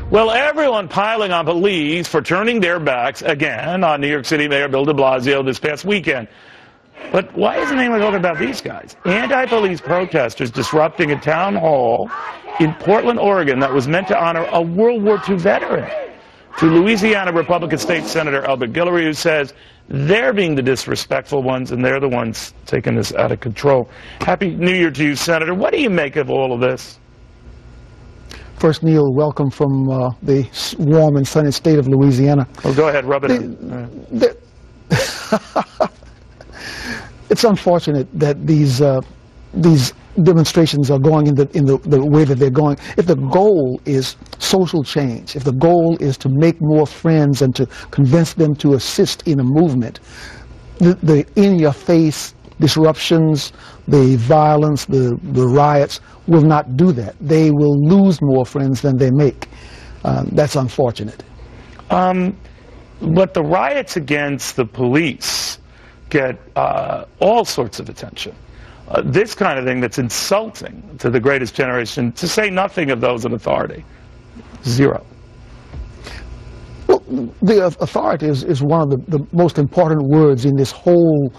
Well, everyone piling on police for turning their backs again on New York City Mayor Bill de Blasio this past weekend. But why isn't anyone talking about these guys? Anti-police protesters disrupting a town hall in Portland, Oregon that was meant to honor a World War II veteran. To Louisiana Republican State Senator Elbert Guillory, who says they're being the disrespectful ones and they're the ones taking this out of control. Happy New Year to you, Senator. What do you make of all of this? First, Neil, welcome from the warm and sunny state of Louisiana. Well, go ahead, rub it in. It's unfortunate that these demonstrations are going in the way that they're going. If the goal is social change, if the goal is to make more friends and to convince them to assist in a movement, the in-your-face disruptions, the violence, the riots will not do that. They will lose more friends than they make. That's unfortunate. But the riots against the police get all sorts of attention. This kind of thing that's insulting to the greatest generation, to say nothing of those in authority, zero. Well, the authority is one of the most important words in this whole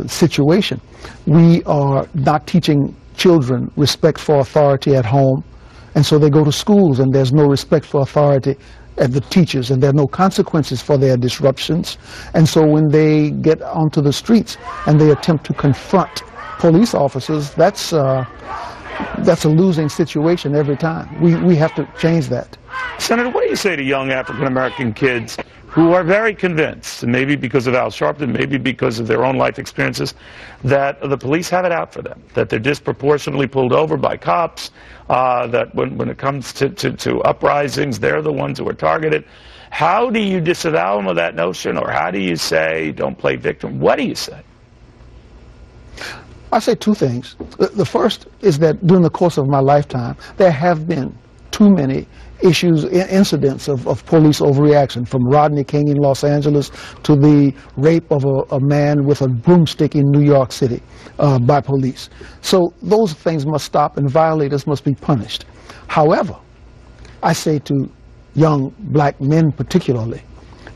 situation. We are not teaching children respect for authority at home, and so they go to schools and there's no respect for authority at the teachers, and there are no consequences for their disruptions. And so when they get onto the streets and they attempt to confront police officers, that's a losing situation every time. We have to change that. Senator, what do you say to young African-American kids who are very convinced, maybe because of Al Sharpton, maybe because of their own life experiences, that the police have it out for them, that they're disproportionately pulled over by cops, that when it comes to uprisings, they're the ones who are targeted? How do you disavow them of that notion, or how do you say, don't play victim? What do you say? I say two things. The first is that during the course of my lifetime, there have been too many incidents of police overreaction, from Rodney King in Los Angeles to the rape of a man with a broomstick in New York City by police. So those things must stop and violators must be punished. However, I say to young black men particularly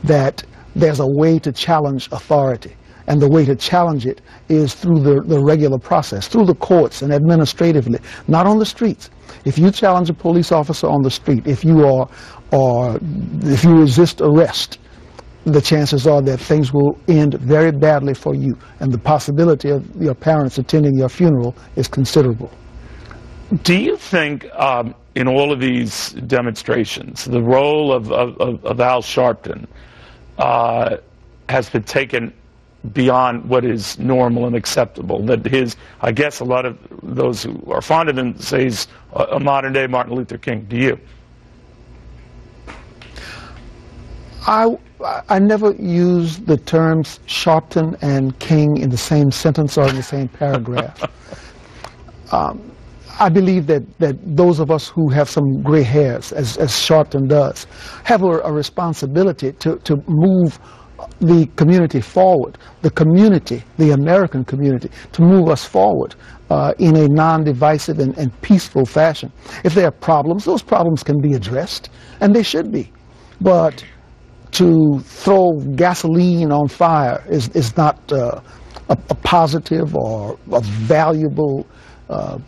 that there's a way to challenge authority. And the way to challenge it is through the regular process, through the courts and administratively, not on the streets. If you challenge a police officer on the street, if you resist arrest, the chances are that things will end very badly for you, and the possibility of your parents attending your funeral is considerable. Do you think in all of these demonstrations, the role of Al Sharpton has been taken beyond what is normal and acceptable? That I guess a lot of those who are fond of him say he's a modern-day Martin Luther King. Do you? I never use the terms Sharpton and King in the same sentence or in the same paragraph. I believe that those of us who have some gray hairs, as Sharpton does, have a responsibility to move the community forward, the American community, to move us forward in a non-divisive and peaceful fashion. If there are problems, those problems can be addressed, and they should be. But to throw gasoline on fire is not a positive or a valuable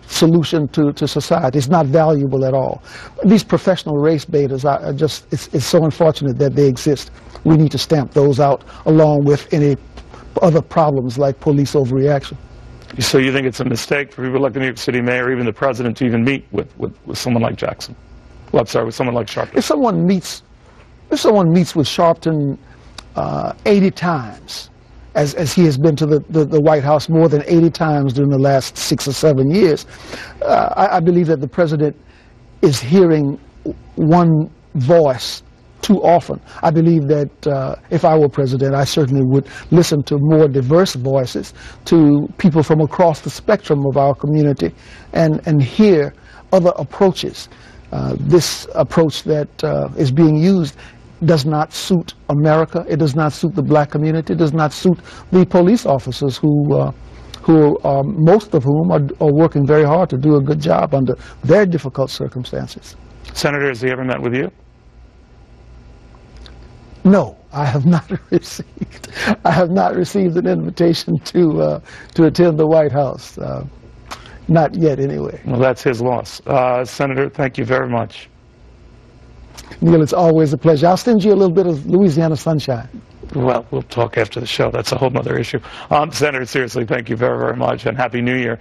solution to society. It's not valuable at all. These professional race baiters are just, it's so unfortunate that they exist. We need to stamp those out along with any other problems like police overreaction. So you think it's a mistake for people like the New York City mayor, or even the president, to even meet with someone like Jackson? Well, I'm sorry, with someone like Sharpton. If someone meets with Sharpton 80 times, as he has been to the White House more than 80 times during the last 6 or 7 years, I believe that the president is hearing one voice too often. I believe that if I were president, I certainly would listen to more diverse voices, to people from across the spectrum of our community, and hear other approaches. This approach that is being used does not suit America. It does not suit the black community. It does not suit the police officers who are, most of whom are working very hard to do a good job under very difficult circumstances. Senator, has he ever met with you? No, I have not received. I have not received an invitation to attend the White House. Not yet, anyway. Well, that's his loss. Senator, thank you very much. Neil, it's always a pleasure. I'll send you a little bit of Louisiana sunshine. Well, we'll talk after the show. That's a whole other issue. Senator, seriously, thank you very, very much, and Happy New Year.